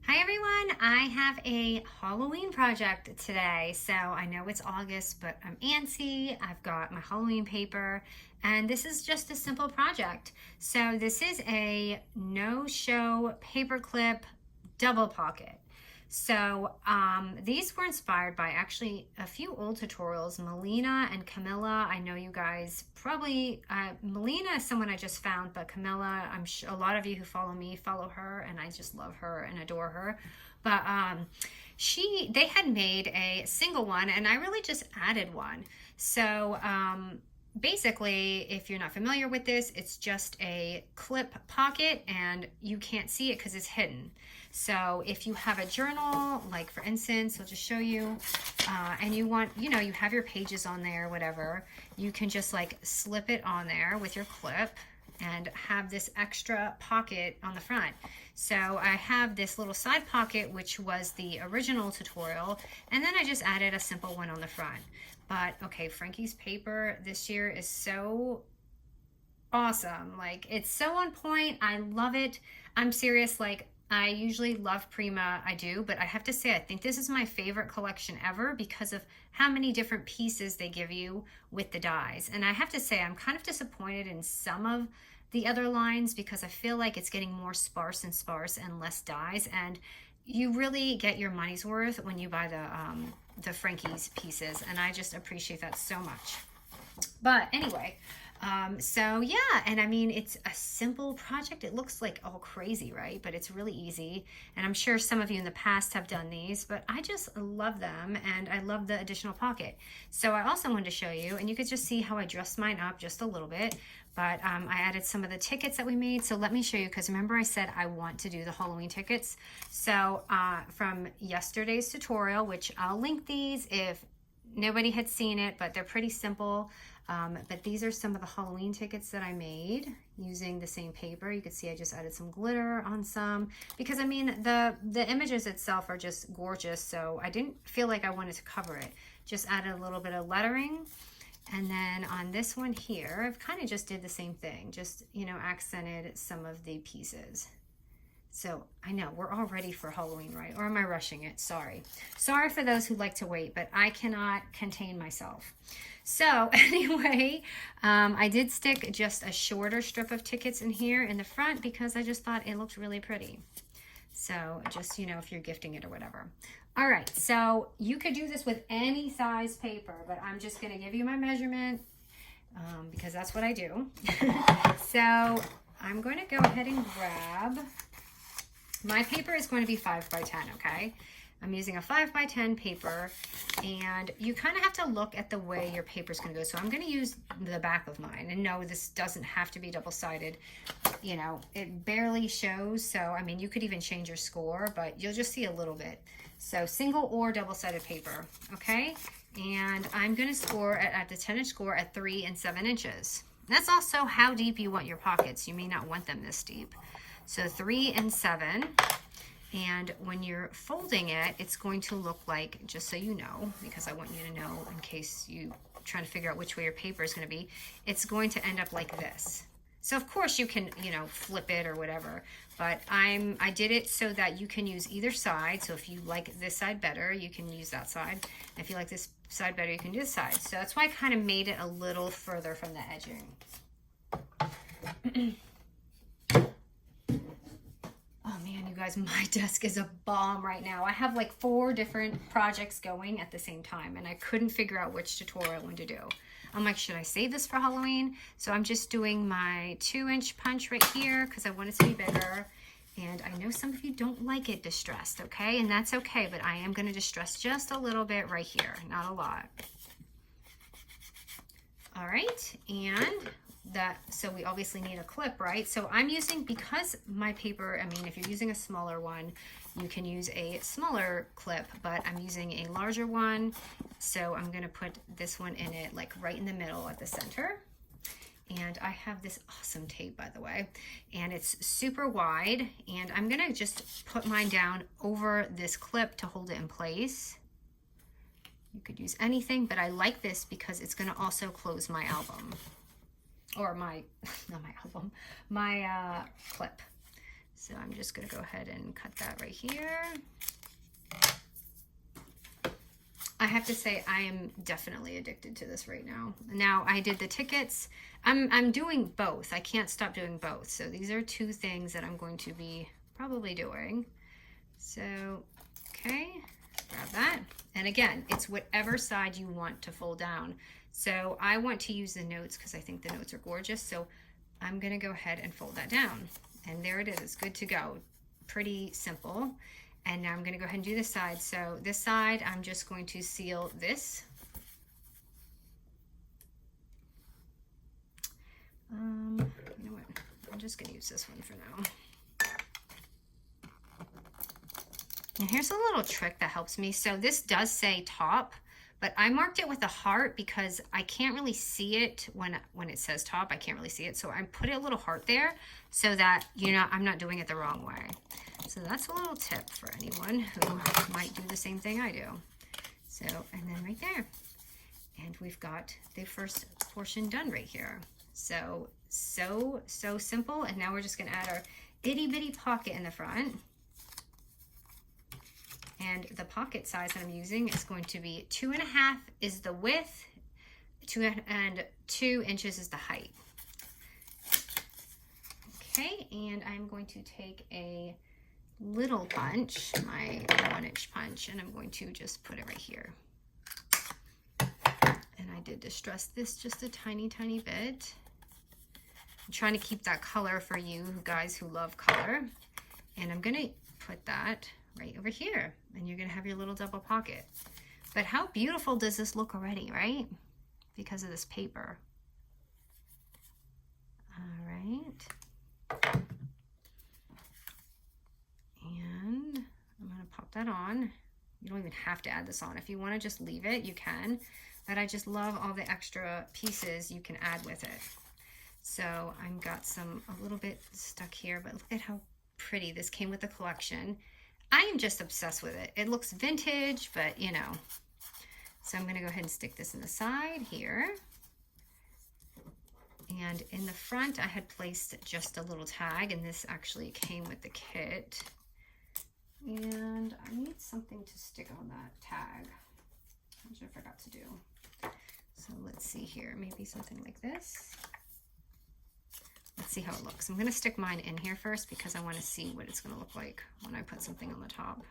Hi everyone, I have a Halloween project today. So I know it's August, but I'm antsy. I've got my Halloween paper, and this is just a simple project. So this is a no-show paperclip double pocket. So these were inspired by actually a few old tutorials. Melina and Camilla, I know you guys probably, Melina is someone I just found, but Camilla, I'm sure a lot of you who follow me follow her, and I just love her and adore her. But they had made a single one, and I really just added one. So basically, if you're not familiar with this, it's just a clip pocket and you can't see it because it's hidden. So if you have a journal, like for instance, I'll just show you, and you want, you have your pages on there, whatever, you can just like slip it on there with your clip and have this extra pocket on the front. So I have this little side pocket, which was the original tutorial, and then I just added a simple one on the front. But okay, Frankie's paper this year is so awesome. Like, it's so on point. I love it. I'm serious. Like, I usually love Prima, I do, but I have to say I think this is my favorite collection ever because of how many different pieces they give you with the dies. And I have to say I'm kind of disappointed in some of the other lines because I feel like it's getting more sparse and less dies, and you really get your money's worth when you buy the Frankie's pieces, and I just appreciate that so much. But anyway, so yeah, and I mean, it's a simple project. It looks like all crazy, right? But it's really easy. And I'm sure some of you in the past have done these, but I just love them, and I love the additional pocket. So I also wanted to show you, and you could just see how I dressed mine up just a little bit, but I added some of the tickets that we made. So let me show you, because remember I said I want to do the Halloween tickets. So from yesterday's tutorial, which I'll link these if nobody had seen it, but they're pretty simple. But these are some of the Halloween tickets that I made using the same paper. You can see I just added some glitter on some, because I mean the images itself are just gorgeous, so I didn't feel like I wanted to cover it. Just added a little bit of lettering. And then on this one here, I've kind of just did the same thing, just, accented some of the pieces. So I know we're all ready for Halloween, right? Or am I rushing it? Sorry for those who like to wait, but I cannot contain myself. So anyway, I did stick just a shorter strip of tickets in here in the front because I just thought it looked really pretty. So just, if you're gifting it or whatever. All right, so you could do this with any size paper, but I'm just gonna give you my measurement because that's what I do. So I'm going to go ahead and grab, my paper is going to be 5 by 10, okay? I'm using a 5 by 10 paper, and you kind of have to look at the way your paper is going to go. So I'm going to use the back of mine, and no, this doesn't have to be double-sided. It barely shows, so I mean, you could even change your score, but you'll just see a little bit. So single or double-sided paper, okay? And I'm going to score at the 10-inch score at 3 and 7 inches. That's also how deep you want your pockets. You may not want them this deep. So 3 and 7. And when you're folding it, it's going to look like, just so you know, because I want you to know in case you're trying to figure out which way your paper is going to be, it's going to end up like this. So of course you can, flip it or whatever, but I did it so that you can use either side. So if you like this side better, you can use that side. And if you like this side better, you can do this side. So that's why I kind of made it a little further from the edging. Oh man, you guys, my desk is a bomb right now. I have like 4 different projects going at the same time, and I couldn't figure out which tutorial one to do. I'm like, should I save this for Halloween? So I'm just doing my 2-inch punch right here because I want it to be bigger. And I know some of you don't like it distressed, okay? And that's okay, but I am going to distress just a little bit right here, not a lot. All right, and so we obviously need a clip, right? So I'm using, because my paper, I mean, if you're using a smaller one, you can use a smaller clip, but I'm using a larger one. So I'm gonna put this one in it, like right in the middle at the center. And I have this awesome tape, by the way, and it's super wide. And I'm gonna just put mine down over this clip to hold it in place. You could use anything, but I like this because it's gonna also close my album. Or my, not my album, my clip. So I'm just gonna go ahead and cut that right here. I have to say I am definitely addicted to this right now. Now I did the tickets. I'm doing both. I can't stop doing both. So these are two things that I'm going to be probably doing. So, okay, grab that. And again, it's whatever side you want to fold down. So I want to use the notes because I think the notes are gorgeous. So I'm gonna go ahead and fold that down. And there it is, good to go. Pretty simple. And now I'm gonna go ahead and do this side. So this side, I'm just going to seal this. You know what, I'm just gonna use this one for now. And here's a little trick that helps me. So this does say top, but I marked it with a heart because I can't really see it when it says top. I can't really see it. So I put a little heart there so that, you know, I'm not doing it the wrong way. So that's a little tip for anyone who might do the same thing I do. So, and then right there. And we've got the first portion done right here. So simple. And now we're just gonna add our itty bitty pocket in the front. And the pocket size that I'm using is going to be 2.5 is the width, 2 inches is the height. Okay, and I'm going to take a little punch, my 1-inch punch, and I'm going to just put it right here. And I did distress this just a tiny bit. I'm trying to keep that color for you guys who love color. And I'm gonna put that right over here, and you're gonna have your little double pocket. But how beautiful does this look already, right? Because of this paper. All right. And I'm gonna pop that on. You don't even have to add this on. If you wanna just leave it, you can. But I just love all the extra pieces you can add with it. So I've got a little bit stuck here, but look at how pretty this came with the collection. I am just obsessed with it. It looks vintage, but you know. So I'm gonna go ahead and stick this in the side here. And in the front, I had placed just a little tag, and this actually came with the kit. And I need something to stick on that tag, which I forgot to do. So let's see here, maybe something like this. Let's see how it looks. I'm gonna stick mine in here first because I wanna see what it's gonna look like when I put something on the top.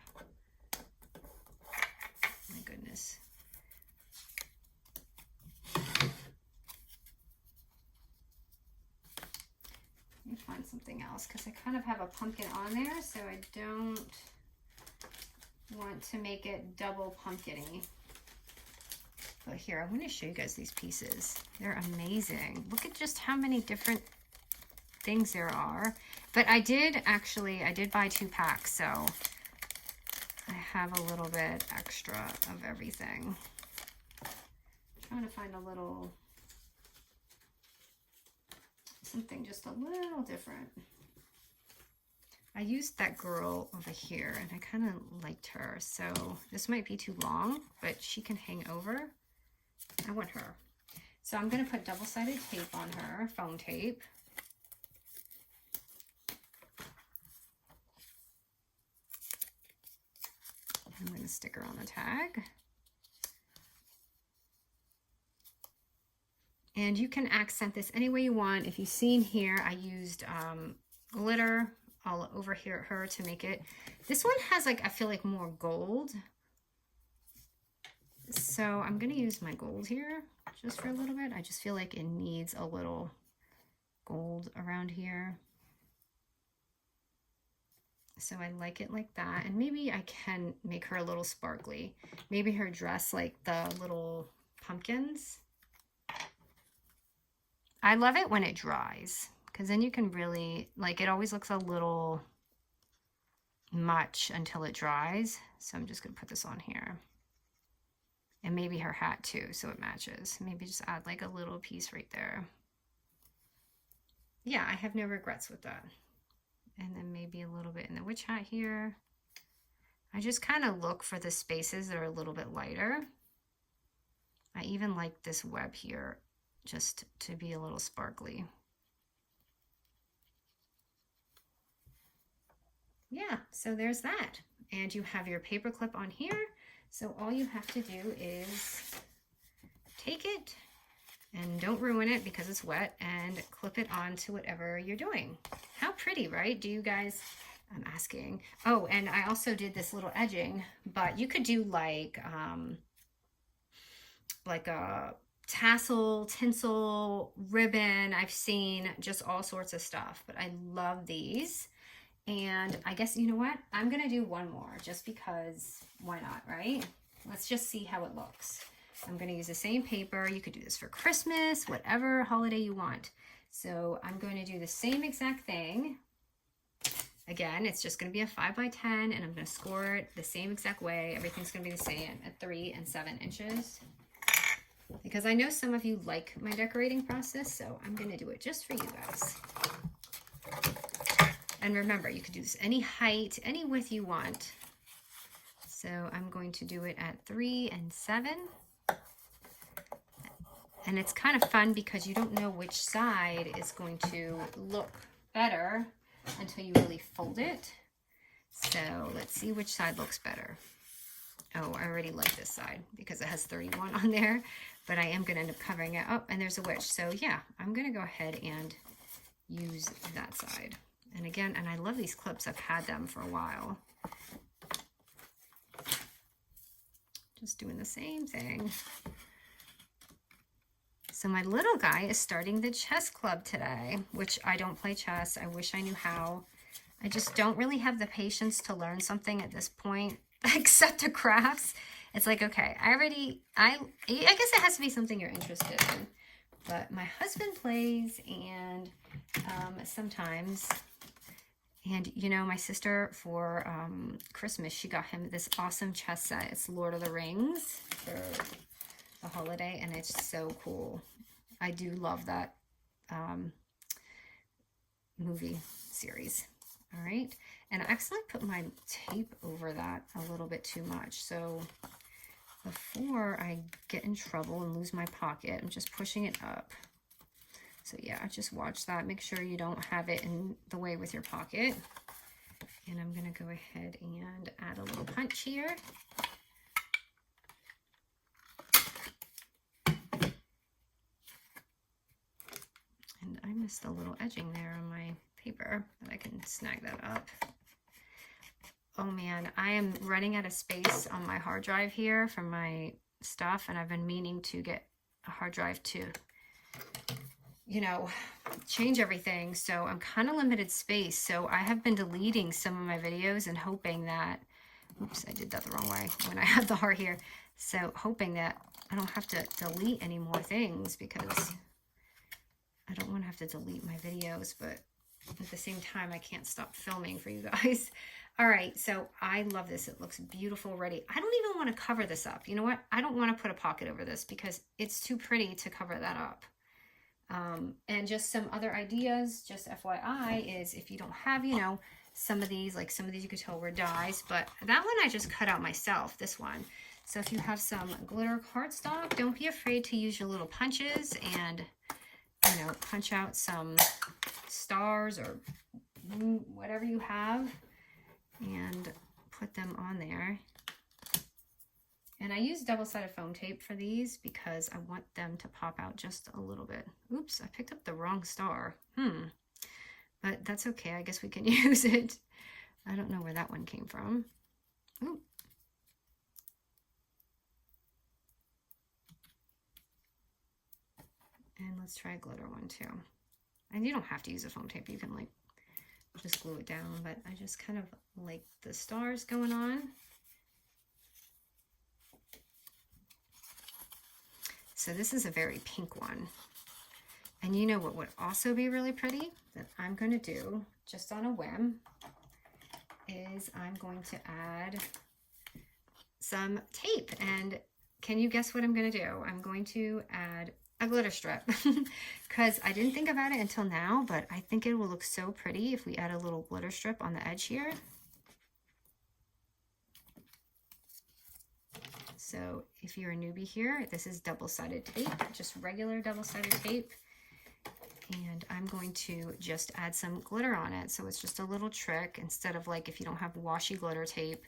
My goodness. Let me find something else because I kind of have a pumpkin on there, so I don't want to make it double pumpkin-y. But here, I want to show you guys these pieces. They're amazing. Look at just how many different things there are. But I did buy 2 packs, so I have a little bit extra of everything. I'm trying to find a little, something just a little different. I used that girl over here and I kind of liked her, so this might be too long, but she can hang over. I want her. So I'm going to put double-sided tape on her, foam tape. I'm going to stick her on the tag. And you can accent this any way you want. If you've seen here, I used glitter all over here her to make it. This one has like, I feel like more gold. So I'm going to use my gold here just for a little bit. I just feel like it needs a little gold around here. So I like it like that. And maybe I can make her a little sparkly. Maybe her dress like the little pumpkins. I love it when it dries because then you can really, like, it always looks a little much until it dries. So I'm just going to put this on here. And maybe her hat too, so it matches. Maybe just add like a little piece right there. Yeah, I have no regrets with that. And then maybe a little bit in the witch hat here. I just kind of look for the spaces that are a little bit lighter. I even like this web here just to be a little sparkly. yeah, so there's that. And you have your paper clip on here. So all you have to do is take it, and don't ruin it because it's wet, and clip it onto whatever you're doing. How pretty, right? Do you guys, I'm asking. Oh, and I also did this little edging, but you could do like a tassel, tinsel, ribbon. I've seen just all sorts of stuff, but I love these. And I guess, you know what? I'm gonna do one more just because why not, right? Let's just see how it looks. I'm going to use the same paper. You could do this for Christmas, whatever holiday you want. So I'm going to do the same exact thing. Again, it's just going to be a 5 by 10, and I'm going to score it the same exact way. Everything's going to be the same at 3 and 7 inches. Because I know some of you like my decorating process, so I'm going to do it just for you guys. And remember, you could do this any height, any width you want. So I'm going to do it at 3 and 7. And it's kind of fun because you don't know which side is going to look better until you really fold it. So let's see which side looks better. Oh, I already like this side because it has 31 on there, but I am going to end up covering it up, and there's a witch. So yeah, I'm going to go ahead and use that side. And again, and I love these clips. I've had them for a while. Just doing the same thing. So my little guy is starting the chess club today, which I don't play chess. I wish I knew how. I just don't really have the patience to learn something at this point, except the crafts. It's like, okay, I guess it has to be something you're interested in. But my husband plays, and sometimes, and you know, my sister for Christmas, she got him this awesome chess set. It's Lord of the Rings for the holiday, and it's so cool. I do love that movie series. All right, and I actually put my tape over that a little bit too much, so before I get in trouble and lose my pocket, I'm just pushing it up. So yeah, just watch that. Make sure you don't have it in the way with your pocket. And I'm gonna go ahead and add a little punch here. And I missed a little edging there on my paper, but I can snag that up. Oh man, I am running out of space on my hard drive here for my stuff, and I've been meaning to get a hard drive to, you know, change everything. So I'm kind of limited space. So I have been deleting some of my videos and hoping that, oops, I did that the wrong way when I had the heart here. So hoping that I don't have to delete any more things, because I don't want to have to delete my videos, but at the same time, I can't stop filming for you guys. All right, so I love this. It looks beautiful already. I don't even want to cover this up. You know what? I don't want to put a pocket over this because it's too pretty to cover that up. And just some other ideas, just FYI, is if you don't have, you know, some of these you could tell were dies, but that one I just cut out myself, this one. So if you have some glitter cardstock, don't be afraid to use your little punches and, you know, punch out some stars or whatever you have and put them on there. And I use double-sided foam tape for these because I want them to pop out just a little bit. Oops, I picked up the wrong star. But that's okay. I guess we can use it. I don't know where that one came from. Ooh. And let's try a glitter one too. And you don't have to use a foam tape. You can like just glue it down, but I just kind of like the stars going on. So this is a very pink one. And you know what would also be really pretty that I'm going to do just on a whim is I'm going to add some tape. And can you guess what I'm going to do? I'm going to add a glitter strip because I didn't think about it until now, but I think it will look so pretty if we add a little glitter strip on the edge here. So if you're a newbie here, this is double-sided tape, just regular double-sided tape. And I'm going to just add some glitter on it. So it's just a little trick instead of like if you don't have washi glitter tape,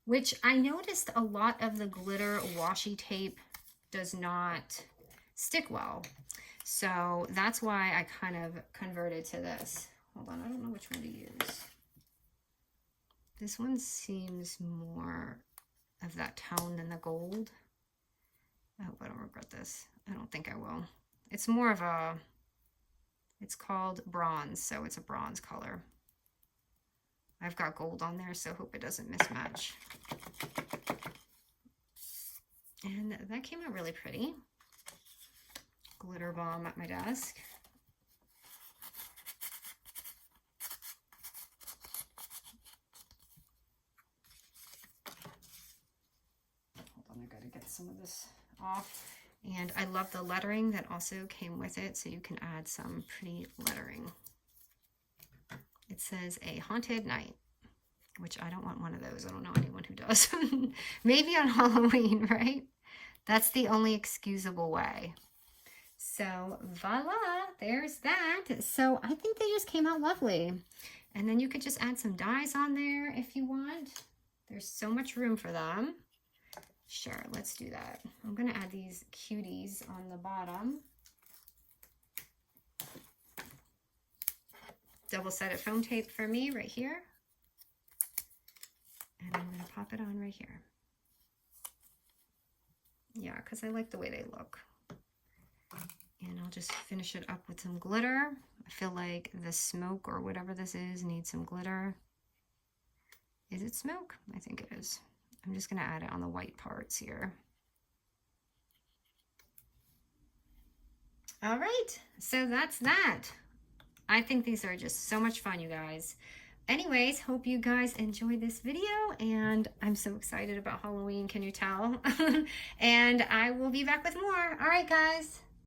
which I noticed a lot of the glitter washi tape does not stick well. So that's why I kind of converted to this. Hold on, I don't know which one to use. This one seems more of that tone than the gold. I hope I don't regret this. I don't think I will. It's more of a, it's called bronze, so it's a bronze color. I've got gold on there, so hope it doesn't mismatch. And that came out really pretty. Glitter bomb at my desk. Hold on, I gotta get some of this off. And I love the lettering that also came with it, so you can add some pretty lettering. It says a haunted night, which I don't want one of those. I don't know anyone who does. Maybe on Halloween, right? That's the only excusable way. So voila, there's that. So I think they just came out lovely. And then you could just add some dies on there if you want. There's so much room for them. Sure, let's do that. I'm gonna add these cuties on the bottom. Double-sided foam tape for me right here. And I'm gonna pop it on right here. Yeah, because I like the way they look. And I'll just finish it up with some glitter. I feel like the smoke or whatever this is needs some glitter. Is it smoke? I think it is. I'm just gonna add it on the white parts here. All right, so that's that. I think these are just so much fun, you guys. Anyways, hope you guys enjoyed this video, and I'm so excited about Halloween, can you tell? And I will be back with more. All right, guys.